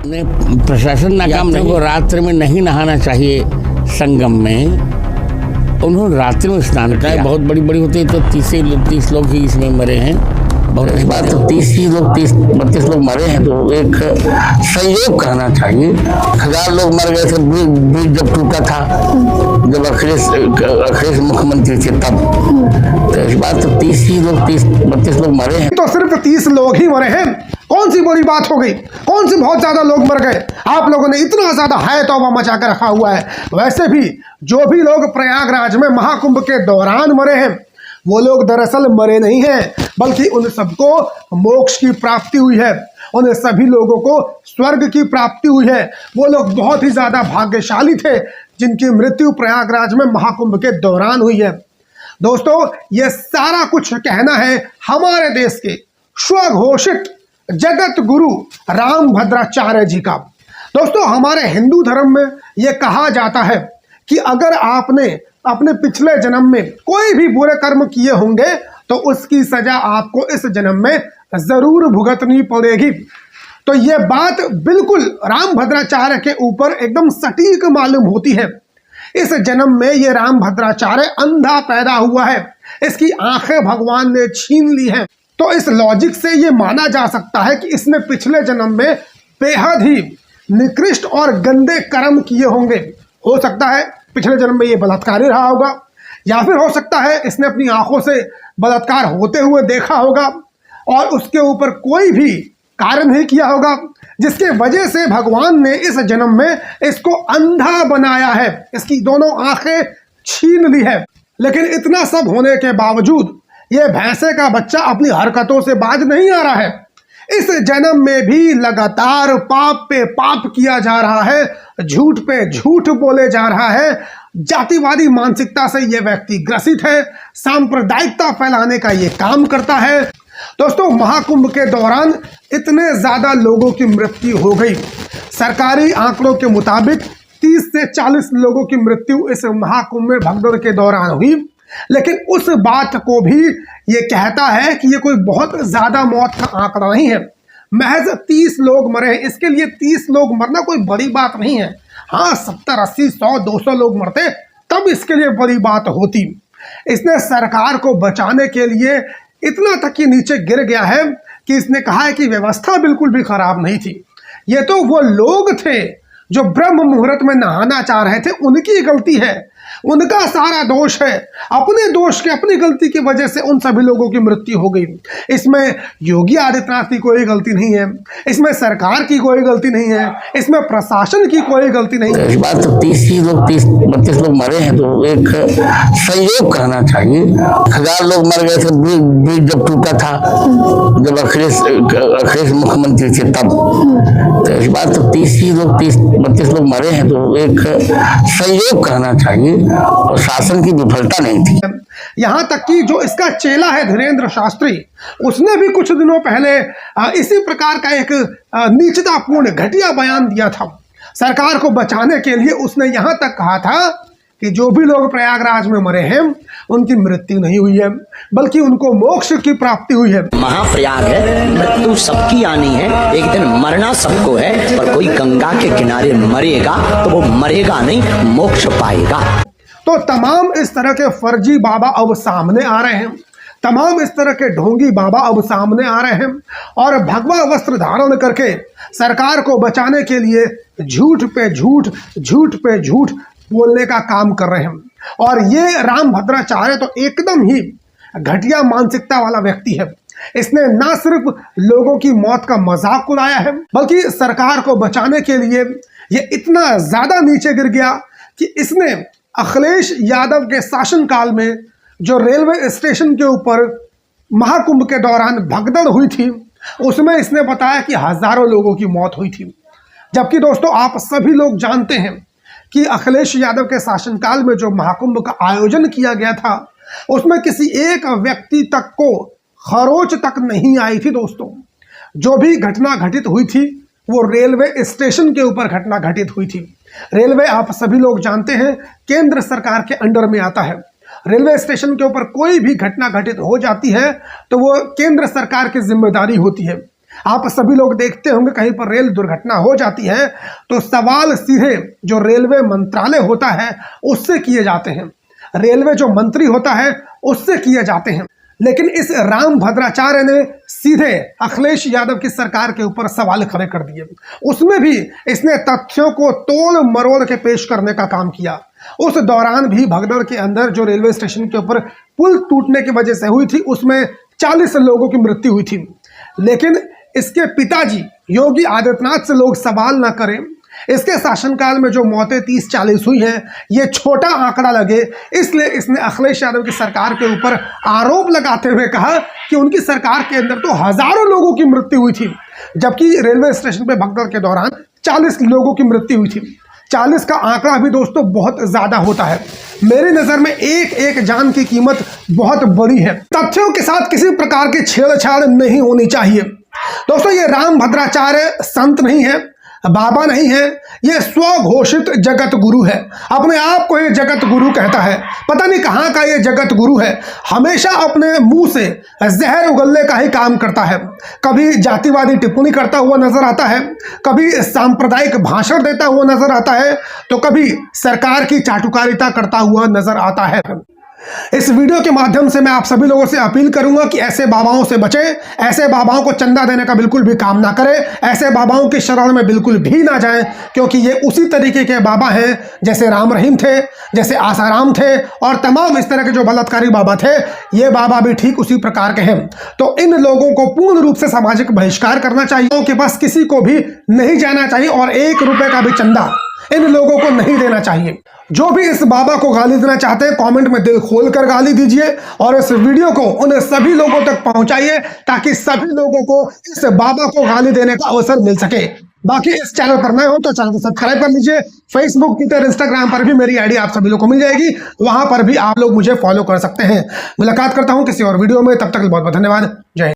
प्रशासन नाकाम नहीं को रात्रि में नहीं नहाना चाहिए संगम में। उन्होंने रात्रि में स्नान किया। बहुत बड़ी बड़ी होती है तो 30 लोग ही इसमें मरे हैं। बहुत अच्छी बात है। 32 लोग मरे हैं तो एक संयोग कहना चाहिए। 1000 लोग मर गए थे ब्रिज जब टूटा था, जब अखिलेश मुख्यमंत्री थे तब। तो इस बात तो 32 लोग मरे हैं। तो सिर्फ 30 लोग ही मरे हैं, कौन सी बड़ी बात हो गई? कौन सी बहुत ज्यादा लोग मर गए? आप लोगों ने इतना ज्यादा हाय तौबा मचा कर रखा हुआ है। वैसे भी जो भी लोग प्रयागराज में महाकुंभ के दौरान मरे हैं वो लोग दरअसल मरे नहीं हैं, बल्कि उन सबको मोक्ष की प्राप्ति हुई है। उन सभी लोगों को स्वर्ग की प्राप्ति हुई है। वो लोग बहुत ही ज्यादा भाग्यशाली थे जिनकी मृत्यु प्रयागराज में महाकुंभ के दौरान हुई है। दोस्तों, ये सारा कुछ कहना है हमारे देश के स्वघोषित जगत गुरु रामभद्राचार्य जी का। दोस्तों, हमारे हिंदू धर्म में यह कहा जाता है कि अगर आपने अपने पिछले जन्म में कोई भी बुरे कर्म किए होंगे तो उसकी सजा आपको इस जन्म में जरूर भुगतनी पड़ेगी। तो यह बात बिल्कुल रामभद्राचार्य के ऊपर एकदम सटीक मालूम होती है। इस जन्म में ये रामभद्राचार्य अंधा पैदा हुआ है, इसकी आंखें भगवान ने छीन ली हैं। तो इस लॉजिक से ये माना जा सकता है कि इसने पिछले जन्म में बेहद ही निकृष्ट और गंदे कर्म किए होंगे। हो सकता है पिछले जन्म में ये बलात्कारी रहा होगा, या फिर हो सकता है इसने अपनी आंखों से बलात्कार होते हुए देखा होगा और उसके ऊपर कोई भी कार्य नहीं किया होगा, जिसके वजह से भगवान ने इस जन्म में इसको अंधा बनाया है, इसकी दोनों आंखें छीन ली है। लेकिन इतना सब होने के बावजूद ये भैंसे का बच्चा अपनी हरकतों से बाज नहीं आ रहा है। इस जन्म में भी लगातार पाप पे पाप किया जा रहा है, झूठ पे झूठ बोले जा रहा है। जातिवादी मानसिकता से यह व्यक्ति ग्रसित है, सांप्रदायिकता फैलाने का यह काम करता है। दोस्तों, महाकुंभ के दौरान इतने ज्यादा लोगों की मृत्यु हो गई। सरकारी आंकड़ों के मुताबिक 30 से 40 लोगों की मृत्यु इस महाकुंभ में भगदड़ के दौरान हुई। लेकिन उस बात को भी ये कहता है कि ये कोई बहुत ज्यादा मौत का आंकड़ा नहीं है। महज 30 लोग मरे हैं। इसके लिए 30 लोग मरना कोई बड़ी बात नहीं है। हाँ, 70, 80, 100, 200 लोग मरते तब इसके लिए बड़ी बात होती। इसने सरकार को बचाने के लिए इतना तक कि नीचे गिर गया है कि इसने कहा है कि व्यवस्था बिल्कुल भी खराब नहीं थी। ये तो वो लोग थे जो ब्रह्म मुहूर्त में नहाना चाह रहे थे, उनकी गलती है, उनका सारा दोष है। अपने दोष के, अपनी गलती की वजह से उन सभी लोगों की मृत्यु हो गई। इसमें योगी आदित्यनाथ की कोई गलती नहीं है, इसमें सरकार की कोई गलती नहीं है, इसमें प्रशासन की कोई गलती नहीं है। इस बात तो 32 लोग मरे हैं तो एक संयोग कहना चाहिए। 1000 लोग मर गए थे ब्रिज जब टूटा था, जब अखिलेश मुख्यमंत्री थे तब। तो इस बात तो 32 लोग मरे हैं तो एक संयोग कहना चाहिए और शासन की विफलता नहीं थी। यहाँ तक कि जो इसका चेला है धीरेन्द्र शास्त्री, उसने भी कुछ दिनों पहले इसी प्रकार का एक नीचतापूर्ण घटिया बयान दिया था। सरकार को बचाने के लिए उसने यहाँ तक कहा था कि जो भी लोग प्रयागराज में मरे हैं उनकी मृत्यु नहीं हुई है, बल्कि उनको मोक्ष की प्राप्ति हुई है। महाप्रयाग है, मृत्यु सबकी आनी है, एक दिन मरना सबको है, पर कोई गंगा के किनारे मरेगा तो वो मरेगा नहीं, मोक्ष पाएगा। तो तमाम इस तरह के फर्जी बाबा अब सामने आ रहे हैं, तमाम इस तरह के ढोंगी बाबा अब सामने आ रहे हैं और भगवा वस्त्र धारण करके सरकार को बचाने के लिए झूठ पे झूठ, झूठ पे झूठ बोलने का काम कर रहे हैं। और ये रामभद्राचार्य तो एकदम ही घटिया मानसिकता वाला व्यक्ति है। इसने ना सिर्फ लोगों की मौत का मजाक उड़ाया है, बल्कि सरकार को बचाने के लिए ये इतना ज्यादा नीचे गिर गया कि इसने अखिलेश यादव के शासनकाल में जो रेलवे स्टेशन के ऊपर महाकुंभ के दौरान भगदड़ हुई थी, उसमें इसने बताया कि हजारों लोगों की मौत हुई थी। जबकि दोस्तों, आप सभी लोग जानते हैं कि अखिलेश यादव के शासनकाल में जो महाकुंभ का आयोजन किया गया था उसमें किसी एक व्यक्ति तक को खरोच तक नहीं आई थी। दोस्तों, जो भी घटना घटित हुई थी वो रेलवे स्टेशन के ऊपर घटना घटित हुई थी। रेलवे, आप सभी लोग जानते हैं, केंद्र सरकार के अंडर में आता है। रेलवे स्टेशन के ऊपर कोई भी घटना घटित हो जाती है तो वो केंद्र सरकार की जिम्मेदारी होती है। आप सभी लोग देखते होंगे कहीं पर रेल दुर्घटना हो जाती है तो सवाल सीधे जो रेलवे मंत्रालय होता है उससे किए जाते हैं, रेलवे जो मंत्री होता है उससे किए जाते हैं। लेकिन इस राम भद्राचार्य ने सीधे अखिलेश यादव की सरकार के ऊपर सवाल खड़े कर दिए। उसमें भी इसने तथ्यों को तोड़ मरोड़ के पेश करने का काम किया। उस दौरान भी भगदड़ के अंदर जो रेलवे स्टेशन के ऊपर पुल टूटने की वजह से हुई थी उसमें 40 लोगों की मृत्यु हुई थी। लेकिन इसके पिताजी योगी आदित्यनाथ से लोग सवाल ना करें, इसके शासनकाल में जो मौतें 30-40 हुई हैं ये छोटा आंकड़ा लगे, इसलिए इसने अखिलेश यादव की सरकार के ऊपर आरोप लगाते हुए कहा कि उनकी सरकार के अंदर तो हजारों लोगों की मृत्यु हुई थी, जबकि रेलवे स्टेशन पे भगदड़ के दौरान 40 लोगों की मृत्यु हुई थी। 40 का आंकड़ा भी दोस्तों बहुत ज्यादा होता है। मेरी नजर में एक एक जान की कीमत बहुत बड़ी है। तथ्यों के साथ किसी प्रकार की छेड़छाड़ नहीं होनी चाहिए। दोस्तों ये राम भद्राचार्य संत नहीं है, बाबा नहीं है, ये स्वघोषित जगत गुरु है। अपने आप को ये जगत गुरु कहता है। पता नहीं कहाँ का ये जगत गुरु है। हमेशा अपने मुंह से जहर उगलने का ही काम करता है। कभी जातिवादी टिप्पणी करता हुआ नजर आता है, कभी सांप्रदायिक भाषण देता हुआ नजर आता है, तो कभी सरकार की चाटुकारिता करता हुआ नजर आता है। इस वीडियो के माध्यम से मैं आप सभी लोगों से अपील करूंगा कि ऐसे बाबाओं से बचें, ऐसे बाबाओं को चंदा देने का बिल्कुल भी काम ना करें, ऐसे बाबाओं की शरण में बिल्कुल भी ना जाएं, क्योंकि ये उसी तरीके के बाबा हैं जैसे राम रहीम थे, जैसे आसाराम थे और तमाम इस तरह के जो बलात्कारी बाबा थे, ये बाबा भी ठीक उसी प्रकार के हैं। तो इन लोगों को पूर्ण रूप से सामाजिक बहिष्कार करना चाहिए, उनके पास किसी को भी नहीं जाना चाहिए और 1 रुपए का भी चंदा इन लोगों को नहीं देना चाहिए। जो भी इस बाबा को गाली देना चाहते हैं कमेंट में दिल खोलकर गाली दीजिए और इस वीडियो को उन सभी लोगों तक पहुंचाइए ताकि सभी लोगों को इस बाबा को गाली देने का अवसर मिल सके। बाकी इस चैनल पर नए हो तो चैनल को सब्सक्राइब कर लीजिए। फेसबुक, ट्विटर, इंस्टाग्राम पर भी मेरी आईडी आप सभी लोगों को मिल जाएगी, वहां पर भी आप लोग मुझे फॉलो कर सकते हैं। मुलाकात करता हूं किसी और वीडियो में, तब तक बहुत बहुत धन्यवाद। जय हिंद।